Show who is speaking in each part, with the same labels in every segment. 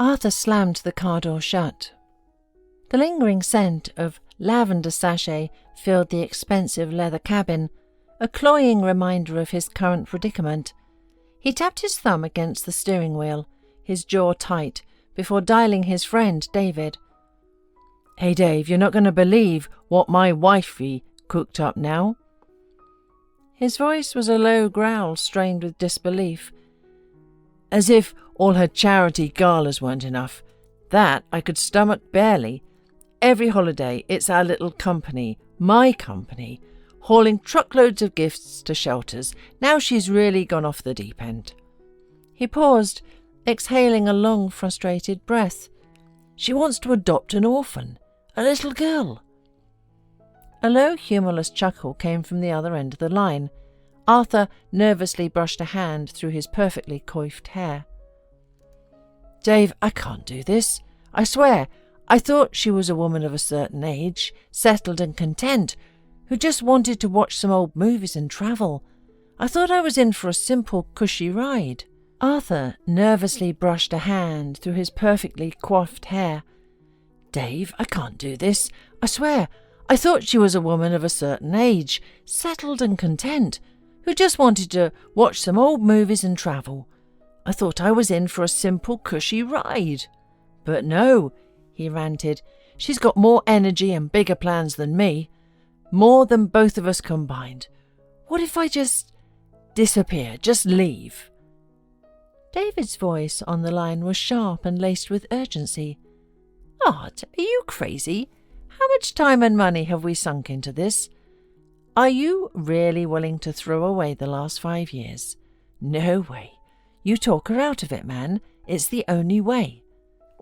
Speaker 1: Arthur slammed the car door shut. The lingering scent of lavender sachet filled the expensive leather cabin, a cloying reminder of his current predicament. He tapped his thumb against the steering wheel, his jaw tight, before dialing his friend David. "Hey Dave, you're not going to believe what my wifey cooked up now." His voice was a low growl strained with disbelief. "As if all her charity galas weren't enough. That I could stomach barely. Every holiday it's our little company, my company, hauling truckloads of gifts to shelters. Now she's really gone off the deep end." He paused, exhaling a long, frustrated breath. "She wants to adopt an orphan, a little girl." A low, humourless chuckle came from the other end of the line. Arthur nervously brushed a hand through his perfectly coiffed hair. "Dave, I can't do this. I swear, I thought she was a woman of a certain age, settled and content, who just wanted to watch some old movies and travel. I thought I was in for a simple, cushy ride." Arthur nervously brushed a hand through his perfectly coiffed hair. "Dave, I can't do this. I swear, I thought she was a woman of a certain age, settled and content, who just wanted to watch some old movies and travel. I thought I was in for a simple, cushy ride. But no," he ranted, "she's got more energy and bigger plans than me. More than both of us combined. What if I just disappear, just leave?" David's voice on the line was sharp and laced with urgency. "Art, are you crazy? How much time and money have we sunk into this? Are you really willing to throw away the last 5 years? No way. You talk her out of it, man. It's the only way."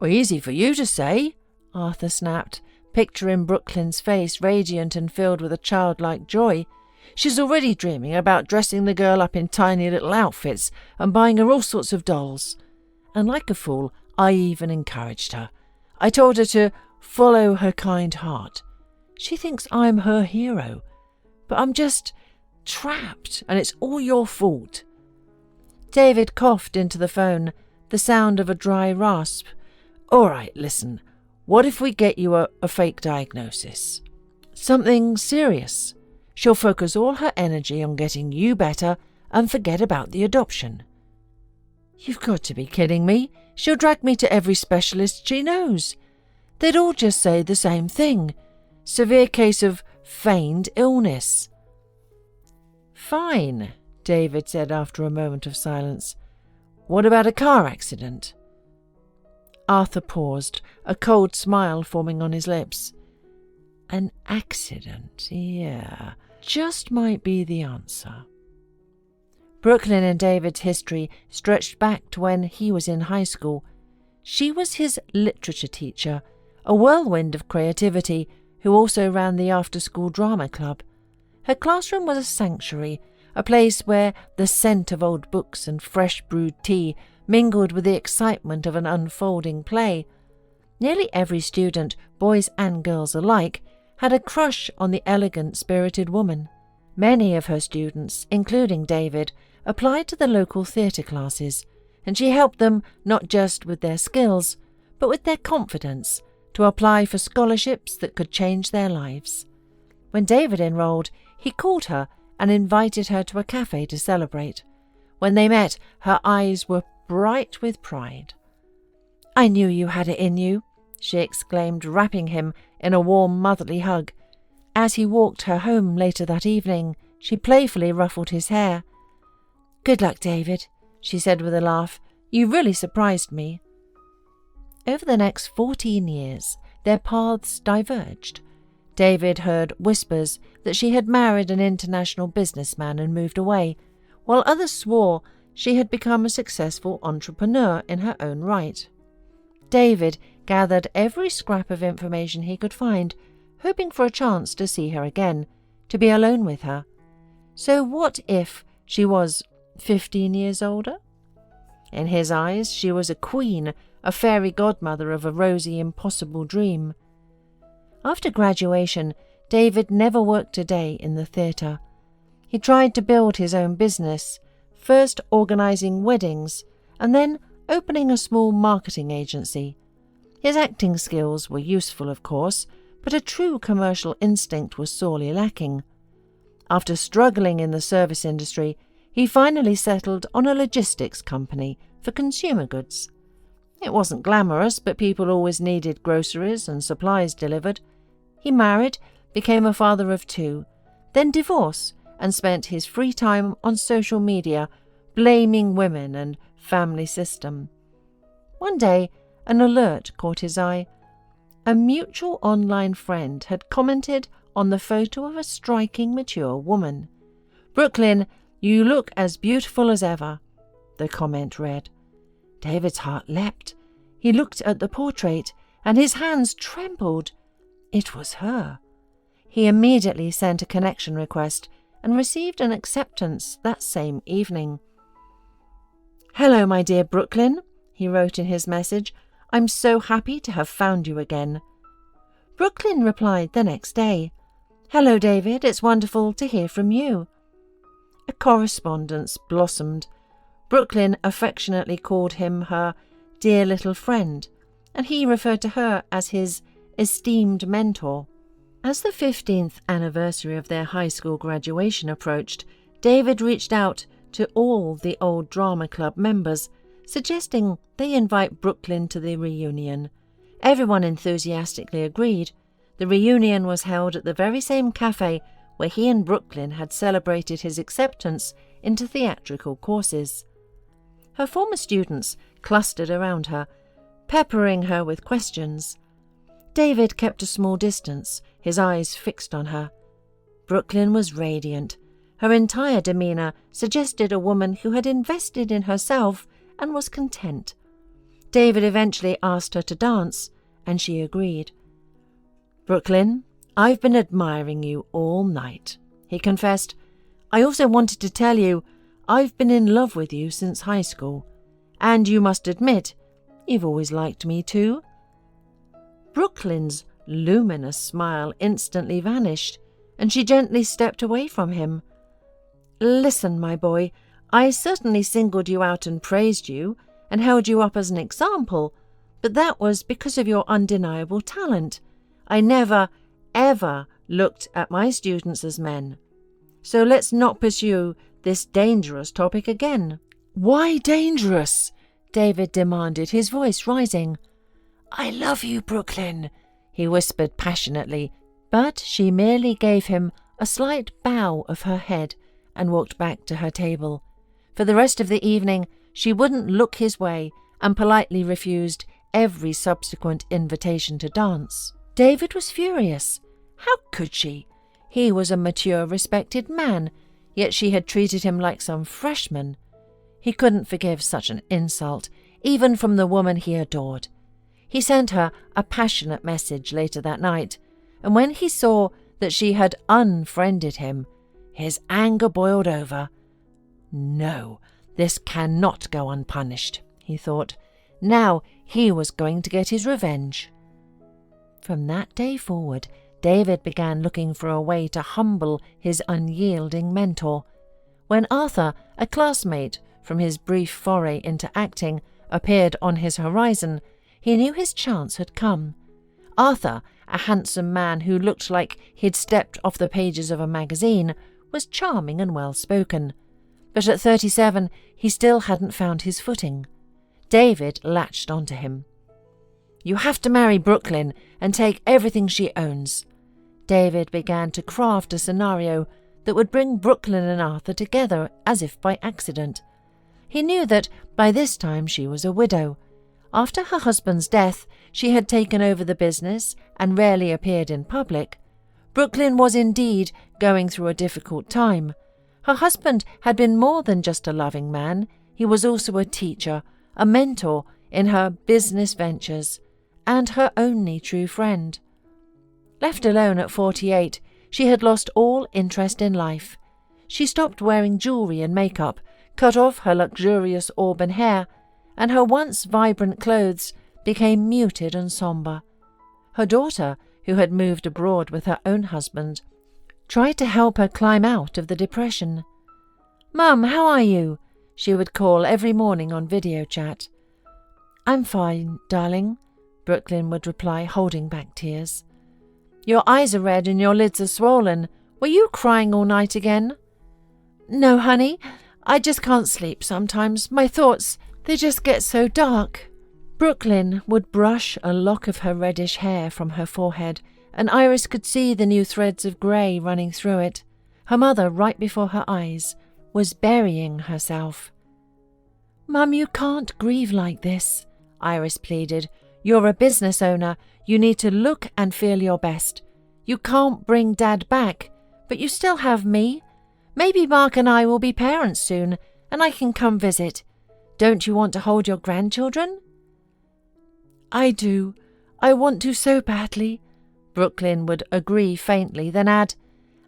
Speaker 1: "Well, easy for you to say," Arthur snapped, picturing Brooklyn's face radiant and filled with a childlike joy. "She's already dreaming about dressing the girl up in tiny little outfits and buying her all sorts of dolls. And like a fool, I even encouraged her. I told her to follow her kind heart. She thinks I'm her hero. But I'm just trapped, and it's all your fault." David coughed into the phone, the sound of a dry rasp. "All right, listen. What if we get you a fake diagnosis? Something serious. She'll focus all her energy on getting you better and forget about the adoption." "You've got to be kidding me. She'll drag me to every specialist she knows. They'd all just say the same thing. Severe case of feigned illness." "Fine," David said after a moment of silence. "What about a car accident?" Arthur paused, a cold smile forming on his lips. "An accident, yeah, just might be the answer." Brooklyn and David's history stretched back to when he was in high school. She was his literature teacher, a whirlwind of creativity, who also ran the after-school drama club. Her classroom was a sanctuary, a place where the scent of old books and fresh brewed tea mingled with the excitement of an unfolding play. Nearly every student, boys and girls alike, had a crush on the elegant, spirited woman. Many of her students, including David, applied to the local theatre classes, and she helped them not just with their skills, but with their confidence, to apply for scholarships that could change their lives. When David enrolled, he called her and invited her to a cafe to celebrate. When they met, her eyes were bright with pride. "I knew you had it in you," she exclaimed, wrapping him in a warm motherly hug. As he walked her home later that evening, she playfully ruffled his hair. "Good luck, David," she said with a laugh. "You really surprised me." Over the next 14 years, their paths diverged. David heard whispers that she had married an international businessman and moved away, while others swore she had become a successful entrepreneur in her own right. David gathered every scrap of information he could find, hoping for a chance to see her again, to be alone with her. So what if she was 15 years older? In his eyes, she was a queen, a fairy godmother of a rosy, impossible dream. After graduation, David never worked a day in the theatre. He tried to build his own business, first organising weddings, and then opening a small marketing agency. His acting skills were useful, of course, but a true commercial instinct was sorely lacking. After struggling in the service industry, he finally settled on a logistics company for consumer goods. It wasn't glamorous, but people always needed groceries and supplies delivered. He married, became a father of 2, then divorced, and spent his free time on social media blaming women and family system. One day, an alert caught his eye. A mutual online friend had commented on the photo of a striking, mature woman. "Brooklyn, you look as beautiful as ever," the comment read. David's heart leapt. He looked at the portrait, and his hands trembled. It was her. He immediately sent a connection request and received an acceptance that same evening. "Hello, my dear Brooklyn," he wrote in his message. "I'm so happy to have found you again." Brooklyn replied the next day. "Hello, David, it's wonderful to hear from you." A correspondence blossomed. Brooklyn affectionately called him her dear little friend, and he referred to her as his esteemed mentor. As the 15th anniversary of their high school graduation approached, David reached out to all the old drama club members, suggesting they invite Brooklyn to the reunion. Everyone enthusiastically agreed. The reunion was held at the very same cafe where he and Brooklyn had celebrated his acceptance into theatrical courses. Her former students clustered around her, peppering her with questions. David kept a small distance, his eyes fixed on her. Brooklyn was radiant. Her entire demeanour suggested a woman who had invested in herself and was content. David eventually asked her to dance, and she agreed. "Brooklyn, I've been admiring you all night," he confessed. "I also wanted to tell you I've been in love with you since high school, and you must admit you've always liked me too." Brooklyn's luminous smile instantly vanished, and she gently stepped away from him. "Listen, my boy, I certainly singled you out and praised you and held you up as an example, but that was because of your undeniable talent. I never, ever looked at my students as men. So let's not pursue this dangerous topic again." "Why dangerous?" David demanded, his voice rising. "I love you, Brooklyn," he whispered passionately, but she merely gave him a slight bow of her head and walked back to her table. For the rest of the evening, she wouldn't look his way and politely refused every subsequent invitation to dance. David was furious. How could she? He was a mature, respected man, yet she had treated him like some freshman. He couldn't forgive such an insult, even from the woman he adored. He sent her a passionate message later that night, and when he saw that she had unfriended him, his anger boiled over. "No, this cannot go unpunished," he thought. Now he was going to get his revenge. From that day forward, David began looking for a way to humble his unyielding mentor. When Arthur, a classmate from his brief foray into acting, appeared on his horizon, he knew his chance had come. Arthur, a handsome man who looked like he'd stepped off the pages of a magazine, was charming and well-spoken. But at 37, he still hadn't found his footing. David latched onto him. "You have to marry Brooklyn and take everything she owns." David began to craft a scenario that would bring Brooklyn and Arthur together as if by accident. He knew that by this time she was a widow. After her husband's death, she had taken over the business and rarely appeared in public. Brooklyn was indeed going through a difficult time. Her husband had been more than just a loving man. He was also a teacher, a mentor in her business ventures, and her only true friend. Left alone at 48, she had lost all interest in life. She stopped wearing jewellery and makeup, cut off her luxurious auburn hair, and her once vibrant clothes became muted and sombre. Her daughter, who had moved abroad with her own husband, tried to help her climb out of the depression. "Mum, how are you?" she would call every morning on video chat. I'm fine, darling, Brooklyn would reply, holding back tears. Your eyes are red and your lids are swollen. Were you crying all night again? No, honey. I just can't sleep sometimes. My thoughts, they just get so dark. Brooklyn would brush a lock of her reddish hair from her forehead, and Iris could see the new threads of grey running through it. Her mother, right before her eyes, was burying herself. Mum, you can't grieve like this, Iris pleaded. You're a business owner. You need to look and feel your best. You can't bring Dad back, but you still have me. Maybe Mark and I will be parents soon, and I can come visit. Don't you want to hold your grandchildren? I do. I want to so badly, Brooklyn would agree faintly, then add,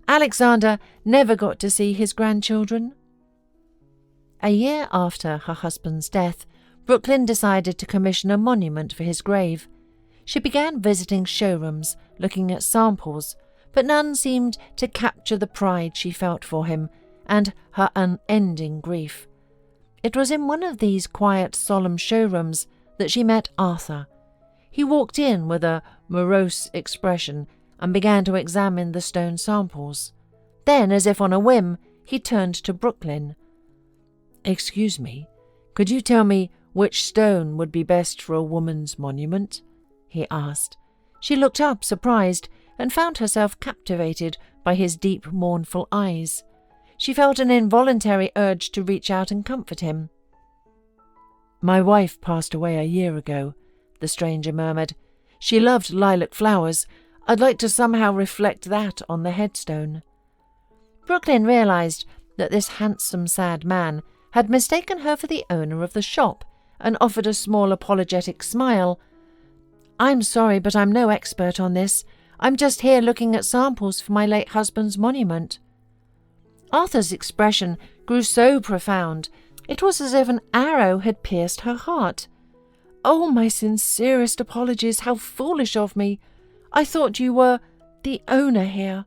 Speaker 1: Alexander never got to see his grandchildren. A year after her husband's death, Brooklyn decided to commission a monument for his grave. She began visiting showrooms, looking at samples, but none seemed to capture the pride she felt for him and her unending grief. It was in one of these quiet, solemn showrooms that she met Arthur. He walked in with a morose expression and began to examine the stone samples. Then, as if on a whim, he turned to Brooklyn. Excuse me, could you tell me which stone would be best for a woman's monument? He asked. She looked up, surprised, and found herself captivated by his deep, mournful eyes. She felt an involuntary urge to reach out and comfort him. My wife passed away a year ago, the stranger murmured. She loved lilac flowers. I'd like to somehow reflect that on the headstone. Brooklyn realized that this handsome, sad man had mistaken her for the owner of the shop and offered a small apologetic smile. I'm sorry, but I'm no expert on this. I'm just here looking at samples for my late husband's monument. Arthur's expression grew so profound, it was as if an arrow had pierced her heart. Oh, my sincerest apologies, how foolish of me. I thought you were the owner here.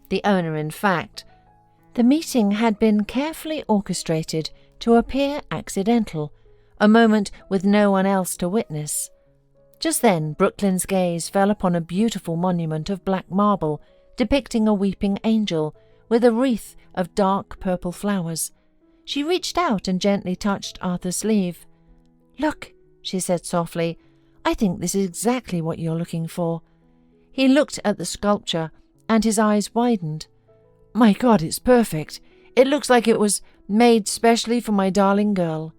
Speaker 1: The owner, in fact. The meeting had been carefully orchestrated to appear accidental, a moment with no one else to witness. Just then, Brooklyn's gaze fell upon a beautiful monument of black marble depicting a weeping angel with a wreath of dark purple flowers. She reached out and gently touched Arthur's sleeve. Look, she said softly, I think this is exactly what you're looking for. He looked at the sculpture and his eyes widened. My God, it's perfect. It looks like it was made specially for my darling girl.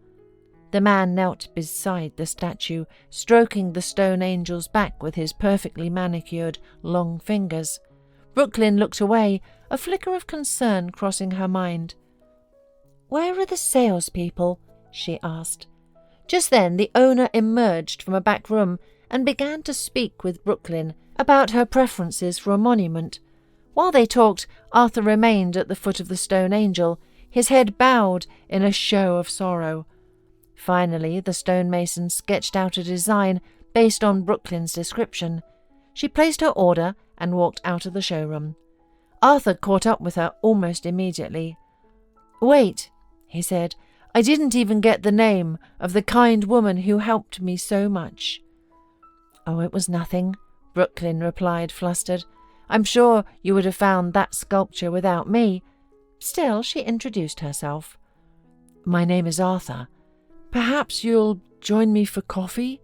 Speaker 1: The man knelt beside the statue, stroking the stone angel's back with his perfectly manicured, long fingers. Brooklyn looked away, a flicker of concern crossing her mind. Where are the salespeople? She asked. Just then the owner emerged from a back room and began to speak with Brooklyn about her preferences for a monument. While they talked, Arthur remained at the foot of the stone angel, his head bowed in a show of sorrow. Finally, the stonemason sketched out a design based on Brooklyn's description. She placed her order and walked out of the showroom. Arthur caught up with her almost immediately. Wait, he said, I didn't even get the name of the kind woman who helped me so much. Oh, it was nothing, Brooklyn replied, flustered. I'm sure you would have found that sculpture without me. Still, she introduced herself. My name is Arthur. Perhaps you'll join me for coffee?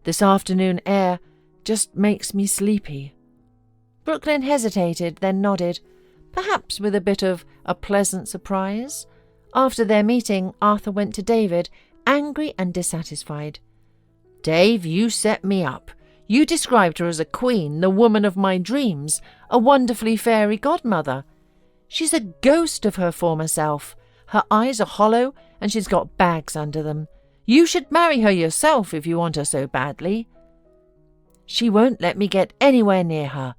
Speaker 1: This afternoon air just makes me sleepy. Brooklyn hesitated, then nodded, perhaps with a bit of a pleasant surprise. After their meeting, Arthur went to David, angry and dissatisfied. Dave, you set me up. You described her as a queen, the woman of my dreams, a wonderfully fairy godmother. She's a ghost of her former self. Her eyes are hollow, and she's got bags under them. You should marry her yourself if you want her so badly. She won't let me get anywhere near her.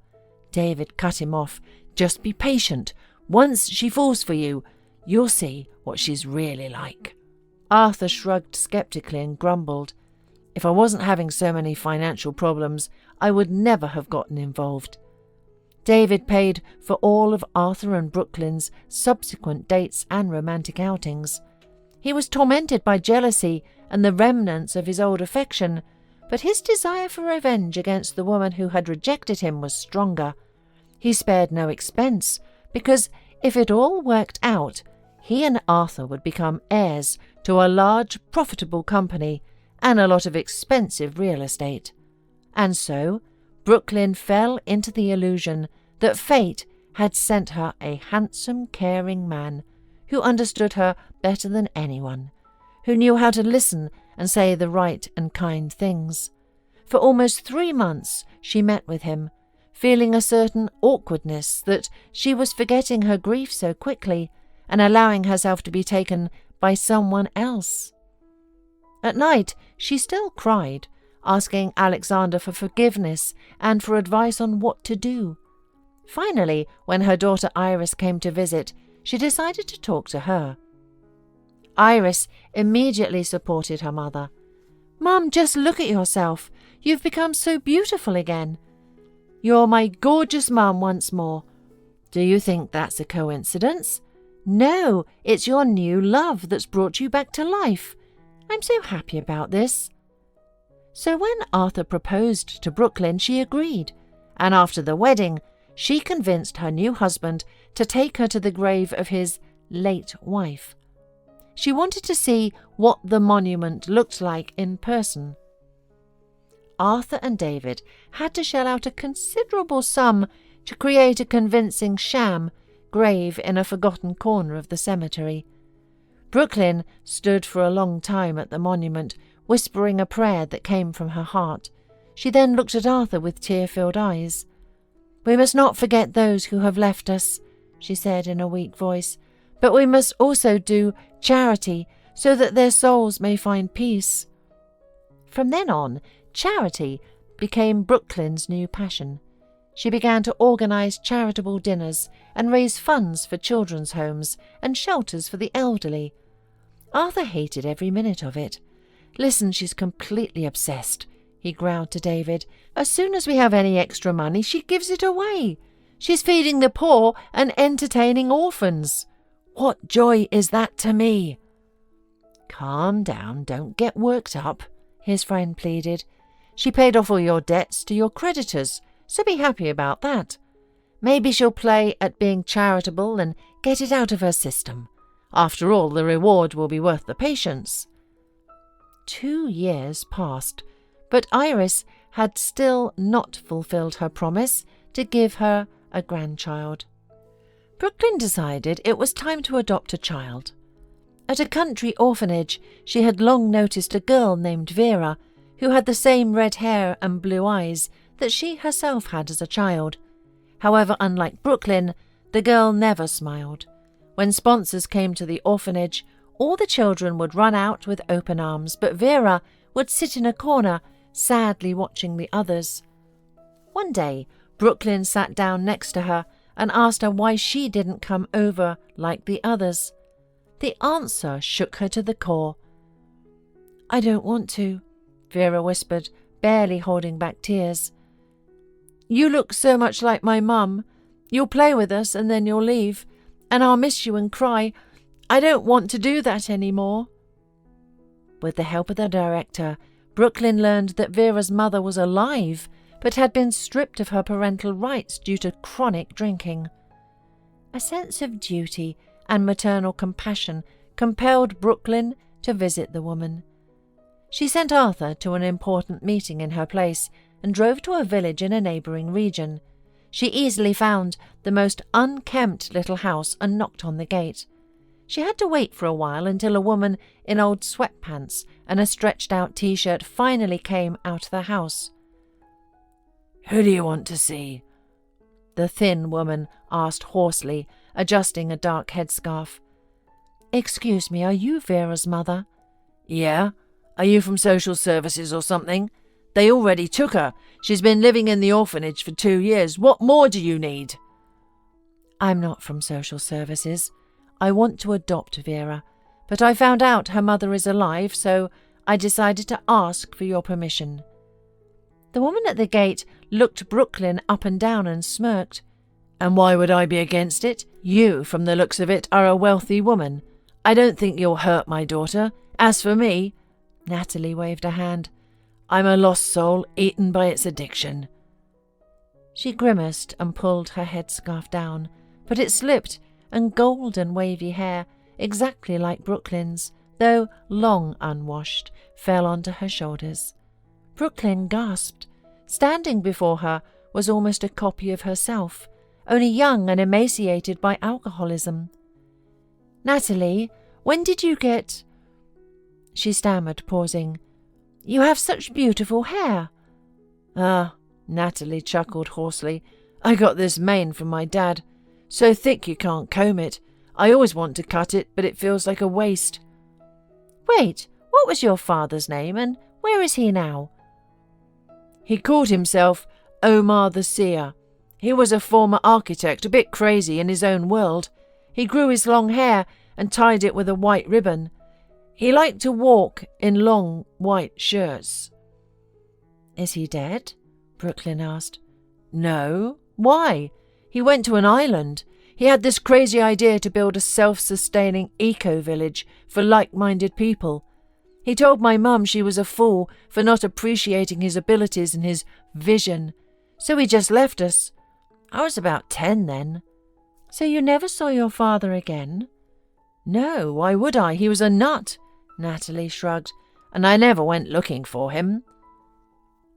Speaker 1: David cut him off. Just be patient. Once she falls for you, you'll see what she's really like. Arthur shrugged skeptically and grumbled. If I wasn't having so many financial problems, I would never have gotten involved. David paid for all of Arthur and Brooklyn's subsequent dates and romantic outings. He was tormented by jealousy and the remnants of his old affection, but his desire for revenge against the woman who had rejected him was stronger. He spared no expense, because if it all worked out, he and Arthur would become heirs to a large, profitable company and a lot of expensive real estate. And so, Brooklyn fell into the illusion that fate had sent her a handsome, caring man who understood her better than anyone, who knew how to listen and say the right and kind things. For almost 3 months she met with him, feeling a certain awkwardness that she was forgetting her grief so quickly and allowing herself to be taken by someone else. At night she still cried, asking Alexander for forgiveness and for advice on what to do. Finally, when her daughter Iris came to visit, she decided to talk to her. Iris immediately supported her mother. "Mum, just look at yourself. You've become so beautiful again. You're my gorgeous mum once more. Do you think that's a coincidence? No, it's your new love that's brought you back to life. I'm so happy about this." So when Arthur proposed to Brooklyn, she agreed, and after the wedding, she convinced her new husband to take her to the grave of his late wife. She wanted to see what the monument looked like in person. Arthur and David had to shell out a considerable sum to create a convincing sham grave in a forgotten corner of the cemetery. Brooklyn stood for a long time at the monument, whispering a prayer that came from her heart. She then looked at Arthur with tear-filled eyes. "We must not forget those who have left us," she said in a weak voice, "but we must also do charity so that their souls may find peace." From then on, charity became Brooklyn's new passion. She began to organize charitable dinners and raise funds for children's homes and shelters for the elderly. Arthur hated every minute of it. "Listen, she's completely obsessed," he growled to David. "As soon as we have any extra money, she gives it away. She's feeding the poor and entertaining orphans. What joy is that to me?" "Calm down, don't get worked up," his friend pleaded. "She paid off all your debts to your creditors, so be happy about that. Maybe she'll play at being charitable and get it out of her system. After all, the reward will be worth the patience." 2 years passed, but Iris had still not fulfilled her promise to give her a grandchild. Brooklyn decided it was time to adopt a child. At a country orphanage, she had long noticed a girl named Vera, who had the same red hair and blue eyes that she herself had as a child. However, unlike Brooklyn, the girl never smiled. When sponsors came to the orphanage, all the children would run out with open arms, but Vera would sit in a corner, sadly watching the others. One day, Brooklyn sat down next to her and asked her why she didn't come over like the others. The answer shook her to the core. "I don't want to," Vera whispered, barely holding back tears. "You look so much like my mum. You'll play with us and then you'll leave, and I'll miss you and cry. I don't want to do that anymore." With the help of the director, Brooklyn learned that Vera's mother was alive, but had been stripped of her parental rights due to chronic drinking. A sense of duty and maternal compassion compelled Brooklyn to visit the woman. She sent Arthur to an important meeting in her place and drove to a village in a neighbouring region. She easily found the most unkempt little house and knocked on the gate. She had to wait for a while until a woman in old sweatpants and a stretched-out t-shirt finally came out of the house. "Who do you want to see?" the thin woman asked hoarsely, adjusting a dark headscarf. "Excuse me, are you Vera's mother?" "Yeah. Are you from social services or something? They already took her. She's been living in the orphanage for 2 years. What more do you need?" "I'm not from social services. I want to adopt Vera, but I found out her mother is alive, so I decided to ask for your permission." The woman at the gate looked Brooklyn up and down and smirked. "And why would I be against it? You, from the looks of it, are a wealthy woman. I don't think you'll hurt my daughter. As for me—" Natalie waved a hand. I'm a lost soul eaten by its addiction. She grimaced and pulled her headscarf down, but it slipped, and golden wavy hair, exactly like Brooklyn's, though long unwashed, fell onto her shoulders. Brooklyn gasped. Standing before her was almost a copy of herself, only young and emaciated by alcoholism. Natalie, when did you get... She stammered, pausing. You have such beautiful hair. Ah, Natalie chuckled hoarsely. I got this mane from my dad. So thick you can't comb it. I always want to cut it, but it feels like a waste. Wait, what was your father's name, and where is he now? He called himself Omar the Seer. He was a former architect, a bit crazy in his own world. He grew his long hair and tied it with a white ribbon. He liked to walk in long white shirts. Is he dead? Brooklyn asked. No. Why? He went to an island. He had this crazy idea to build a self-sustaining eco-village for like-minded people. He told my mum she was a fool for not appreciating his abilities and his vision. So he just left us. I was about 10 then. So you never saw your father again? No, why would I? He was a nut, Natalie shrugged, and I never went looking for him.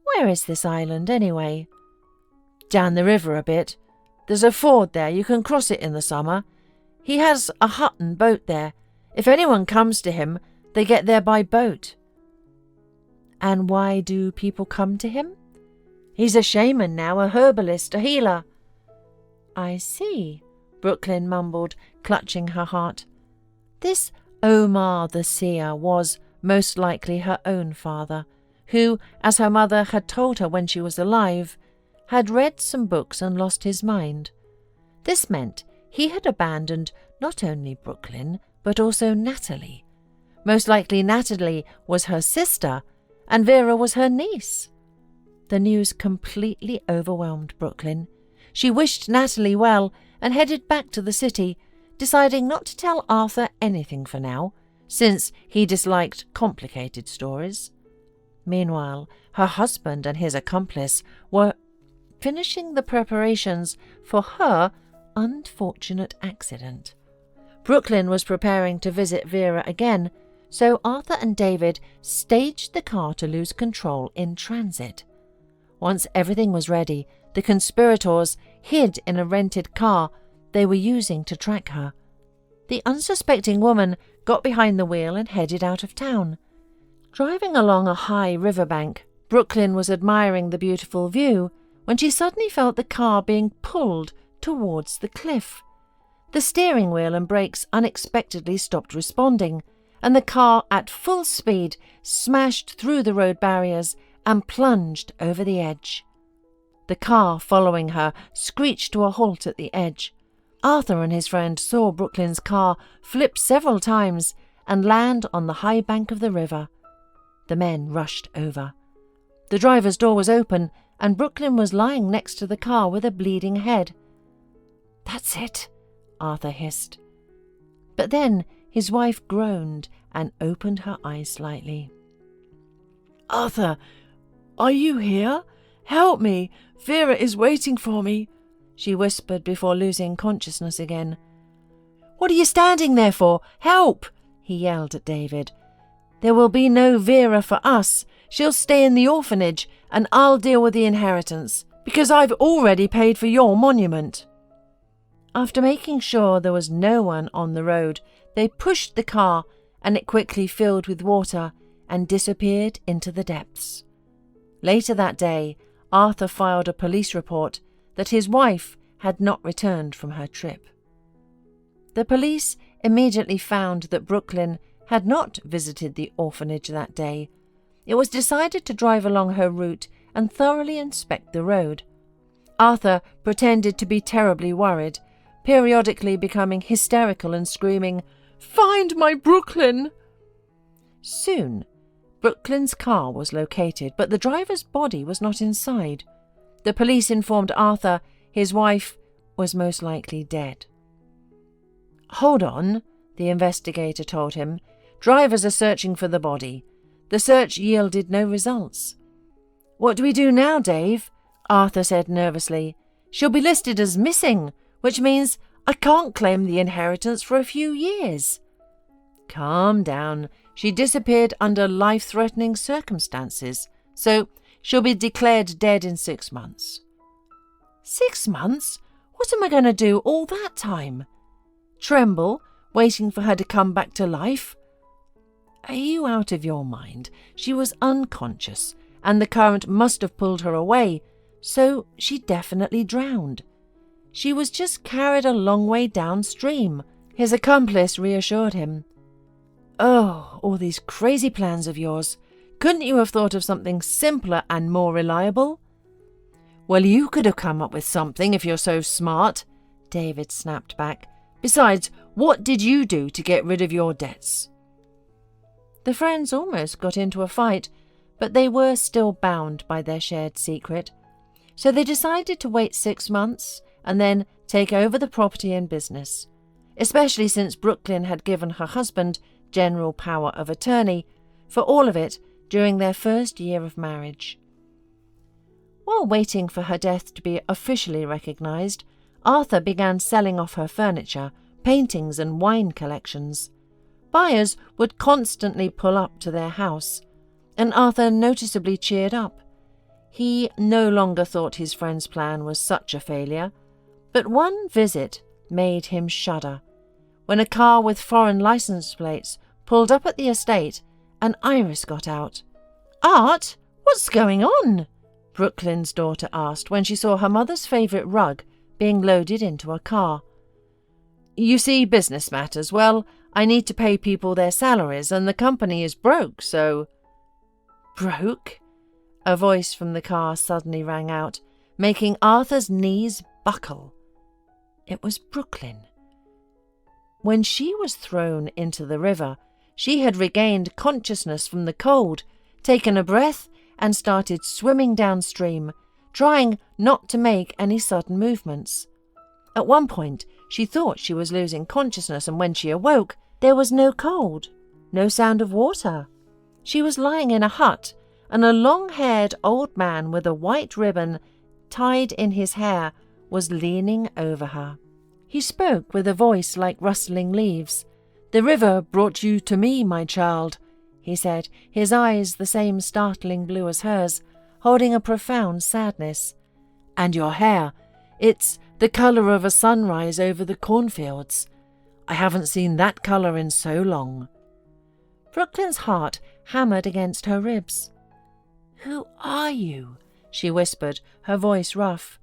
Speaker 1: Where is this island, anyway? Down the river a bit. There's a ford there. You can cross it in the summer. He has a hut and boat there. If anyone comes to him, they get there by boat. And why do people come to him? He's a shaman now, a herbalist, a healer. I see, Brooklyn mumbled, clutching her heart. This Omar the Seer was most likely her own father, who, as her mother had told her when she was alive, had read some books and lost his mind. This meant he had abandoned not only Brooklyn, but also Natalie. Most likely Natalie was her sister, and Vera was her niece. The news completely overwhelmed Brooklyn. She wished Natalie well and headed back to the city, deciding not to tell Arthur anything for now, since he disliked complicated stories. Meanwhile, her husband and his accomplice were finishing the preparations for her unfortunate accident. Brooklyn was preparing to visit Vera again, so Arthur and David staged the car to lose control in transit. Once everything was ready, the conspirators hid in a rented car they were using to track her. The unsuspecting woman got behind the wheel and headed out of town. Driving along a high riverbank, Brooklyn was admiring the beautiful view when she suddenly felt the car being pulled towards the cliff. The steering wheel and brakes unexpectedly stopped responding, and the car at full speed smashed through the road barriers and plunged over the edge. The car following her screeched to a halt at the edge. Arthur and his friend saw Brooklyn's car flip several times and land on the high bank of the river. The men rushed over. The driver's door was open, and Brooklyn was lying next to the car with a bleeding head. "That's it," Arthur hissed. But then his wife groaned and opened her eyes slightly. "Arthur, are you here? Help me! Vera is waiting for me," she whispered before losing consciousness again. "What are you standing there for? Help!" he yelled at David. "There will be no Vera for us. She'll stay in the orphanage, and I'll deal with the inheritance, because I've already paid for your monument." After making sure there was no one on the road, they pushed the car, and it quickly filled with water and disappeared into the depths. Later that day, Arthur filed a police report that his wife had not returned from her trip. The police immediately found that Brooklyn had not visited the orphanage that day. It was decided to drive along her route and thoroughly inspect the road. Arthur pretended to be terribly worried, periodically becoming hysterical and screaming, "Find my Brooklyn!" Soon, Brooklyn's car was located, but the driver's body was not inside. The police informed Arthur his wife was most likely dead. "Hold on," the investigator told him. "Drivers are searching for the body. The search yielded no results. "What do we do now, Dave?" Arthur said nervously. "She'll be listed as missing, which means I can't claim the inheritance for a few years." "Calm down. She disappeared under life-threatening circumstances, so she'll be declared dead in 6 months." 6 months? What am I going to do all that time? Tremble, waiting for her to come back to life? Are you out of your mind? She was unconscious, and the current must have pulled her away, so she definitely drowned. She was just carried a long way downstream, his accomplice reassured him. "Oh, all these crazy plans of yours. Couldn't you have thought of something simpler and more reliable?" "Well, you could have come up with something if you're so smart," David snapped back. "Besides, what did you do to get rid of your debts?" The friends almost got into a fight, but they were still bound by their shared secret. So they decided to wait 6 months and then take over the property and business, especially since Brooklyn had given her husband general power of attorney for all of it during their first year of marriage. While waiting for her death to be officially recognized, Arthur began selling off her furniture, paintings and wine collections. Buyers would constantly pull up to their house, and Arthur noticeably cheered up. He no longer thought his friend's plan was such a failure, but one visit made him shudder. When a car with foreign license plates pulled up at the estate, and Iris got out. "Art, what's going on?" Brooklyn's daughter asked when she saw her mother's favourite rug being loaded into a car. "You see, business matters. Well, I need to pay people their salaries, and the company is broke, so—" "Broke?" A voice from the car suddenly rang out, making Arthur's knees buckle. It was Brooklyn. When she was thrown into the river, she had regained consciousness from the cold, taken a breath, and started swimming downstream, trying not to make any sudden movements. At one point, she thought she was losing consciousness, and when she awoke, there was no cold, no sound of water. She was lying in a hut, and a long-haired old man with a white ribbon tied in his hair was leaning over her. He spoke with a voice like rustling leaves. "The river brought you to me, my child," he said, his eyes the same startling blue as hers, holding a profound sadness. "And your hair, it's the colour of a sunrise over the cornfields. I haven't seen that colour in so long." Brooklyn's heart hammered against her ribs. "Who are you?" she whispered, her voice rough.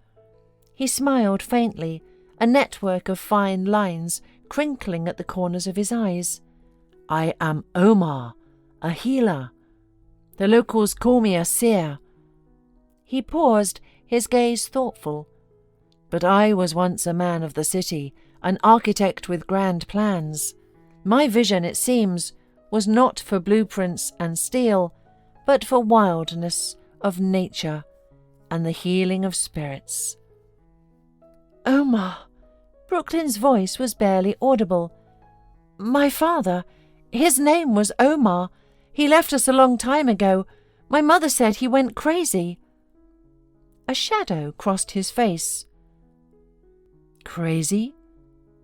Speaker 1: He smiled faintly, a network of fine lines crinkling at the corners of his eyes. "I am Omar, a healer. The locals call me a seer." He paused, his gaze thoughtful. "But I was once a man of the city, an architect with grand plans. My vision, it seems, was not for blueprints and steel, but for wildness of nature and the healing of spirits." "Omar!" Brooklyn's voice was barely audible. "My father, his name was Omar. He left us a long time ago. My mother said he went crazy." A shadow crossed his face. "Crazy?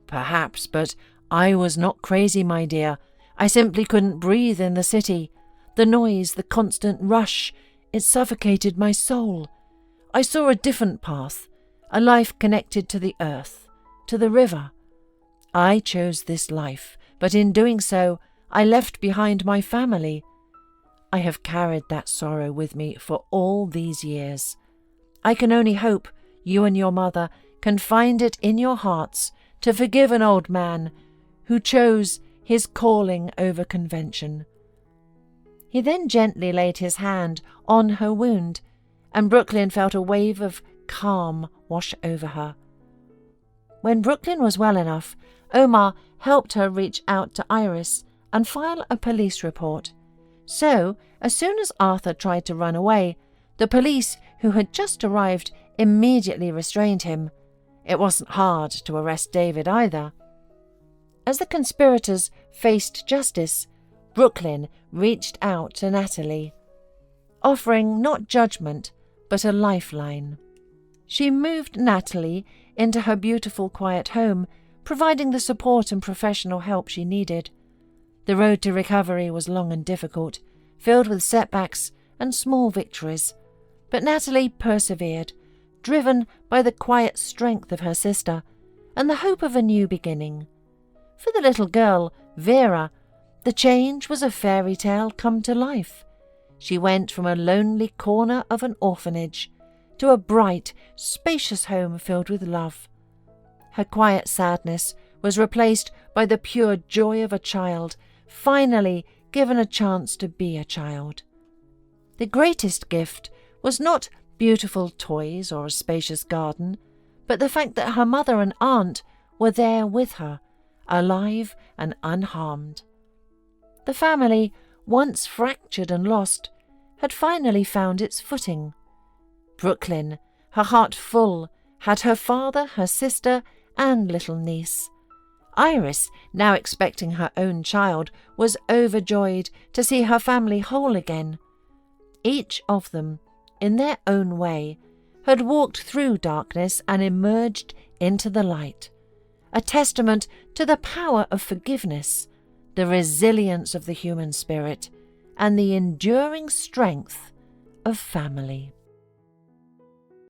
Speaker 1: Perhaps, but I was not crazy, my dear. I simply couldn't breathe in the city. The noise, the constant rush, it suffocated my soul. I saw a different path, a life connected to the earth, to the river. I chose this life, but in doing so, I left behind my family. I have carried that sorrow with me for all these years. I can only hope you and your mother can find it in your hearts to forgive an old man who chose his calling over convention." He then gently laid his hand on her wound, and Brooklyn felt a wave of calm wash over her. When Brooklyn was well enough, Omar helped her reach out to Iris and file a police report. So, as soon as Arthur tried to run away, the police, who had just arrived, immediately restrained him. It wasn't hard to arrest David either. As the conspirators faced justice, Brooklyn reached out to Natalie, offering not judgment, but a lifeline. She moved Natalie into her beautiful, quiet home, providing the support and professional help she needed. The road to recovery was long and difficult, filled with setbacks and small victories, but Natalie persevered, driven by the quiet strength of her sister and the hope of a new beginning. For the little girl, Vera, the change was a fairy tale come to life. She went from a lonely corner of an orphanage to a bright, spacious home filled with love. Her quiet sadness was replaced by the pure joy of a child, finally given a chance to be a child. The greatest gift was not beautiful toys or a spacious garden, but the fact that her mother and aunt were there with her, alive and unharmed. The family, once fractured and lost, had finally found its footing. Brooklyn, her heart full, had her father, her sister, and little niece. Iris, now expecting her own child, was overjoyed to see her family whole again. Each of them, in their own way, had walked through darkness and emerged into the light, a testament to the power of forgiveness, the resilience of the human spirit, and the enduring strength of family.